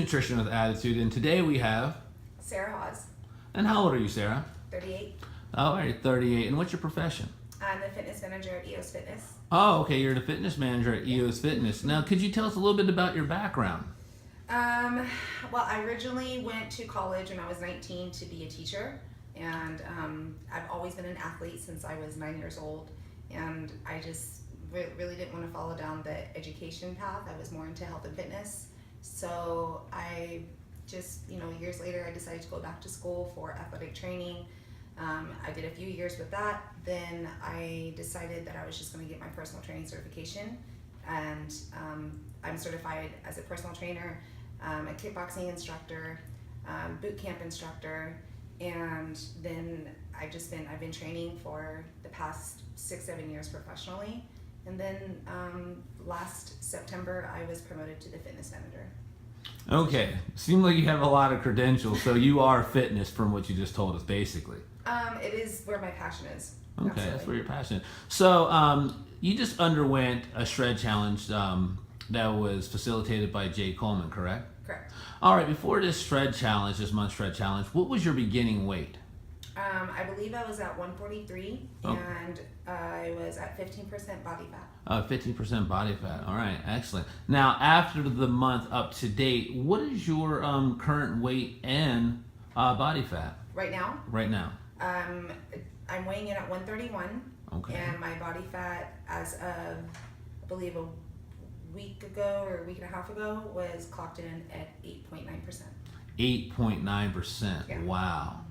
Nutrition with Attitude, and today we have... Sarah Hawes, And how old are you, Sarah? 38. All right, 38. And what's your profession? I'm the fitness manager at EOS Fitness. Oh, okay, you're the fitness manager at EOS Fitness. Now, could you tell us a little bit about your background? Well, I originally went to college when I was 19 to be a teacher, and I've always been an athlete since I was 9 years old, and I just really didn't want to follow down the education path. I was more into health and fitness, so I just, years later I decided to go back to school for athletic training. I did a few years with that. Then I decided that I was just going to get my personal training certification, and I'm certified as a personal trainer, a kickboxing instructor, boot camp instructor, and then I've been training for the past 6-7 years professionally, and then last September I was promoted to the fitness manager. Okay, seems like you have a lot of credentials, so you are fitness from what you just told us, basically. It is where my passion is. Okay, Absolutely. that's where you're passionate. So you just underwent a shred challenge that was facilitated by Jay Coleman, correct? Correct. All right, before this shred challenge, this month's shred challenge, what was your beginning weight? I believe I was at 143, and I was at 15% body fat. 15% body fat. All right, excellent. Now, after the month up to date, what is your current weight and body fat? Right now, I'm weighing in at 131, Okay. and my body fat as of, I believe, a week ago or a week and a half ago was clocked in at 8.9%. 8.9%. Yeah. Wow.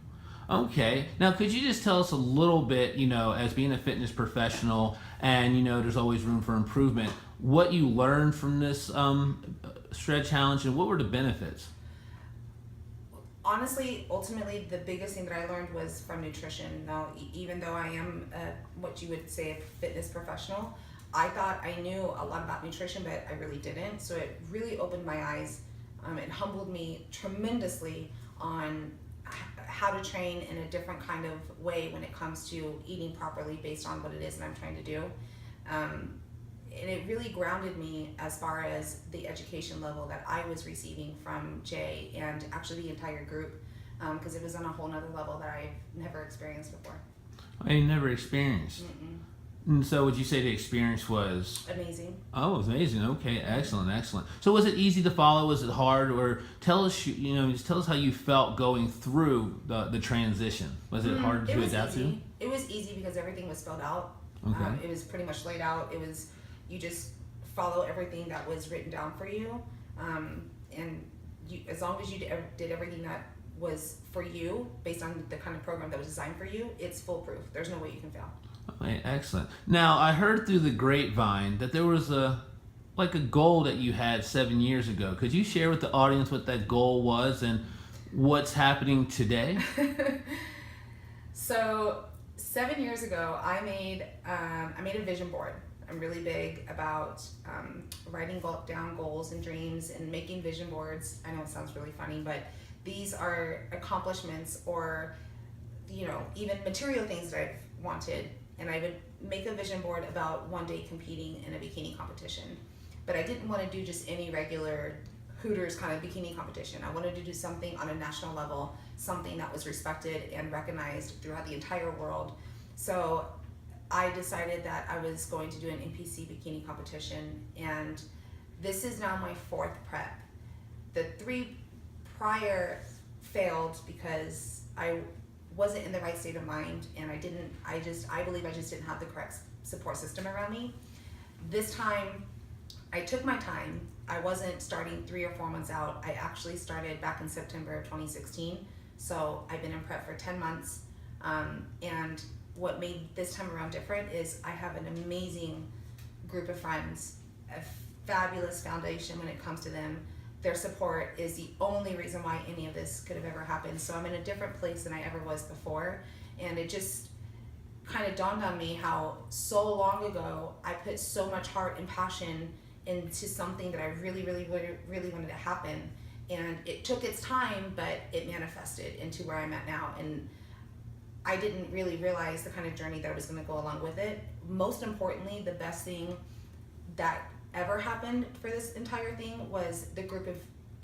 Okay. Now, could you just tell us a little bit, as being a fitness professional, and there's always room for improvement, what you learned from this shred challenge, and what were the benefits? Honestly, ultimately, the biggest thing that I learned was from nutrition. Now, even though I am what you would say a fitness professional, I thought I knew a lot about nutrition, but I really didn't. So it really opened my eyes. It humbled me tremendously on how to train in a different kind of way when it comes to eating properly based on what it is that I'm trying to do. And it really grounded me as far as the education level that I was receiving from Jay and actually the entire group, because it was on a whole nother level that I've never experienced before. I never experienced. Mm-mm. And so would you say the experience was... Amazing. Oh, it was amazing. Okay, excellent. So was it easy to follow? Was it hard? Or tell us, just tell us how you felt going through the transition. Was it hard to adapt to? It was easy because everything was spelled out. Okay. It was pretty much laid out. You just follow everything that was written down for you, and as long as you did everything that was for you based on the kind of program that was designed for you, it's foolproof. There's no way you can fail. Okay, excellent. Now, I heard through the grapevine that there was a goal that you had 7 years ago. Could you share with the audience what that goal was and what's happening today? So 7 years ago, I made a vision board. I'm really big about writing down goals and dreams and making vision boards. I know it sounds really funny, but these are accomplishments or, even material things that I've wanted. And I would make a vision board about one day competing in a bikini competition. But I didn't want to do just any regular Hooters kind of bikini competition. I wanted to do something on a national level, something that was respected and recognized throughout the entire world. So I decided that I was going to do an NPC bikini competition, and this is now my 4th prep. The 3 prior failed because I wasn't in the right state of mind, and I believe I just didn't have the correct support system around me. This time, I took my time. I wasn't starting 3 or 4 months out. I actually started back in September of 2016. So I've been in prep for 10 months, and what made this time around different is I have an amazing group of friends, a fabulous foundation when it comes to them. Their support is the only reason why any of this could have ever happened. So I'm in a different place than I ever was before. And it just kind of dawned on me how so long ago I put so much heart and passion into something that I really wanted to happen. And it took its time, but it manifested into where I'm at now. And I didn't really realize the kind of journey that was going to go along with it. Most importantly, the best thing that ever happened for this entire thing was the group of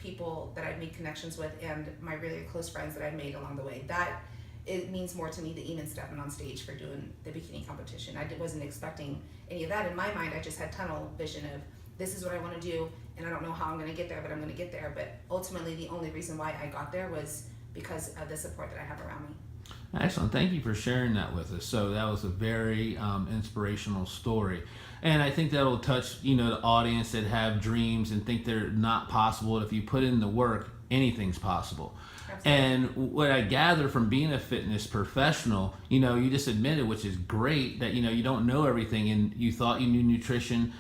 people that I've made connections with and my really close friends that I've made along the way. That it means more to me than even stepping on stage for doing the bikini competition. Wasn't expecting any of that. In my mind, I just had tunnel vision of this is what I want to do, and I don't know how I'm going to get there, but I'm going to get there. But ultimately, the only reason why I got there was because of the support that I have around me. Excellent. Thank you for sharing that with us. So that was a very inspirational story. And I think that'll touch, the audience that have dreams and think they're not possible. If you put in the work, anything's possible. Absolutely. And what I gather from being a fitness professional, you just admitted, which is great, that, you don't know everything and you thought you knew nutrition.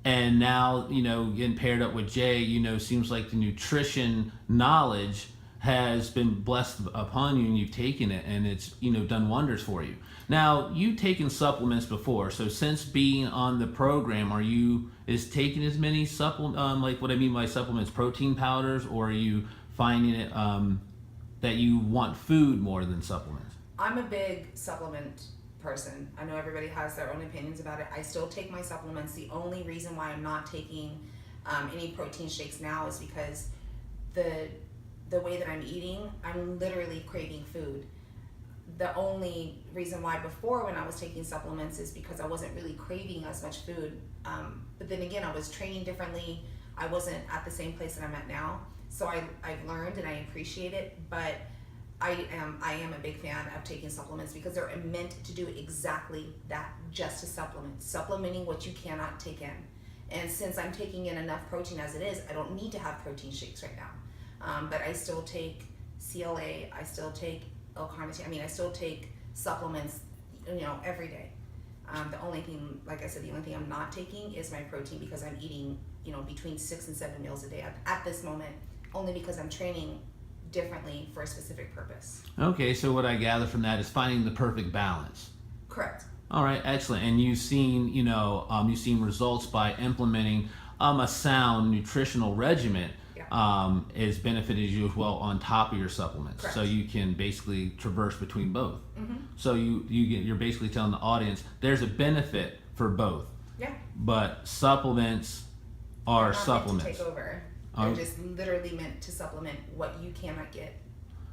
And now, getting paired up with Jay, seems like the nutrition knowledge has been blessed upon you and you've taken it and it's, done wonders for you. Now, you've taken supplements before. So since being on the program, is taking as many like what I mean by supplements, protein powders, or are you finding it that you want food more than supplements? I'm a big supplement person. I know everybody has their own opinions about it. I still take my supplements. The only reason why I'm not taking any protein shakes now is because the way that I'm eating, I'm literally craving food. The only reason why before when I was taking supplements is because I wasn't really craving as much food. But then again, I was training differently. I wasn't at the same place that I'm at now. So I've learned and I appreciate it, but I am a big fan of taking supplements because they're meant to do exactly that, just to supplementing what you cannot take in. And since I'm taking in enough protein as it is, I don't need to have protein shakes right now. But I still take CLA, I still take L-carnitine, I still take supplements, every day. The only thing, like I said, the only thing I'm not taking is my protein because I'm eating, between 6 and 7 meals a day at this moment, only because I'm training differently for a specific purpose. Okay, so what I gather from that is finding the perfect balance. Correct. All right, excellent. And you've seen, you've seen results by implementing a sound nutritional regimen. Has benefited you as well on top of your supplements. Correct. So you can basically traverse between both. Mm-hmm. So you're basically telling the audience there's a benefit for both. Yeah. But supplements are supplements. Meant to take over. They're just literally meant to supplement what you cannot get.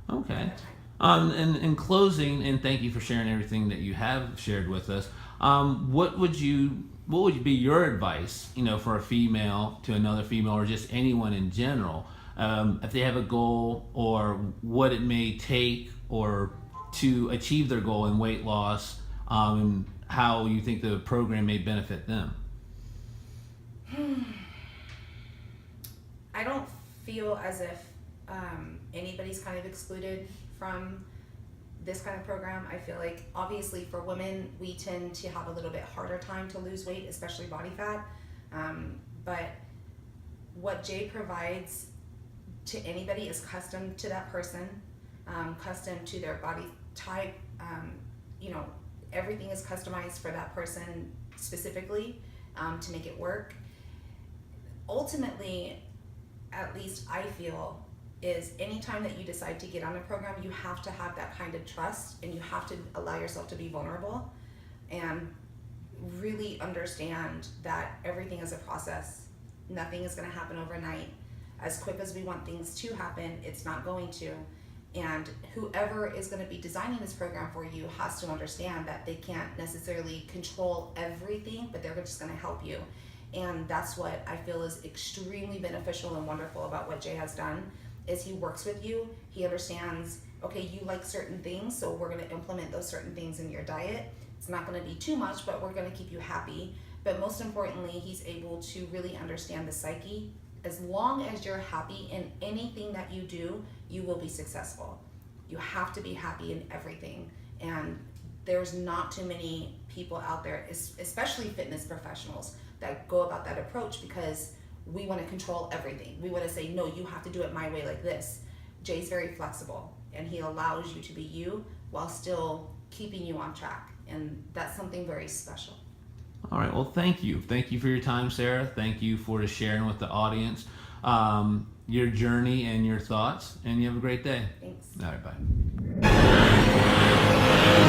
Okay. And in closing, and thank you for sharing everything that you have shared with us. What would be your advice, for a female to another female, or just anyone in general, if they have a goal, or what it may take, or to achieve their goal in weight loss, and how you think the program may benefit them? I don't feel as if anybody's kind of excluded from this kind of program. I feel like obviously for women, we tend to have a little bit harder time to lose weight, especially body fat. But what Jay provides to anybody is custom to that person, custom to their body type. Everything is customized for that person specifically to make it work. Ultimately, at least I feel, is anytime that you decide to get on a program, you have to have that kind of trust and you have to allow yourself to be vulnerable and really understand that everything is a process. Nothing is going to happen overnight. As quick as we want things to happen, it's not going to. And whoever is going to be designing this program for you has to understand that they can't necessarily control everything, but they're just going to help you. And that's what I feel is extremely beneficial and wonderful about what Jay has done, is he works with you. He understands, okay, you like certain things, so we're going to implement those certain things in your diet. It's not going to be too much, but we're going to keep you happy. But most importantly, he's able to really understand the psyche. As long as you're happy in anything that you do, you will be successful. You have to be happy in everything. And there's not too many people out there, especially fitness professionals, that go about that approach because we want to control everything. We want to say, no, you have to do it my way like this. Jay's very flexible and he allows you to be you while still keeping you on track. And that's something very special. All right. Well, thank you. Thank you for your time, Sarah. Thank you for sharing with the audience your journey and your thoughts. And you have a great day. Thanks. All right. Bye.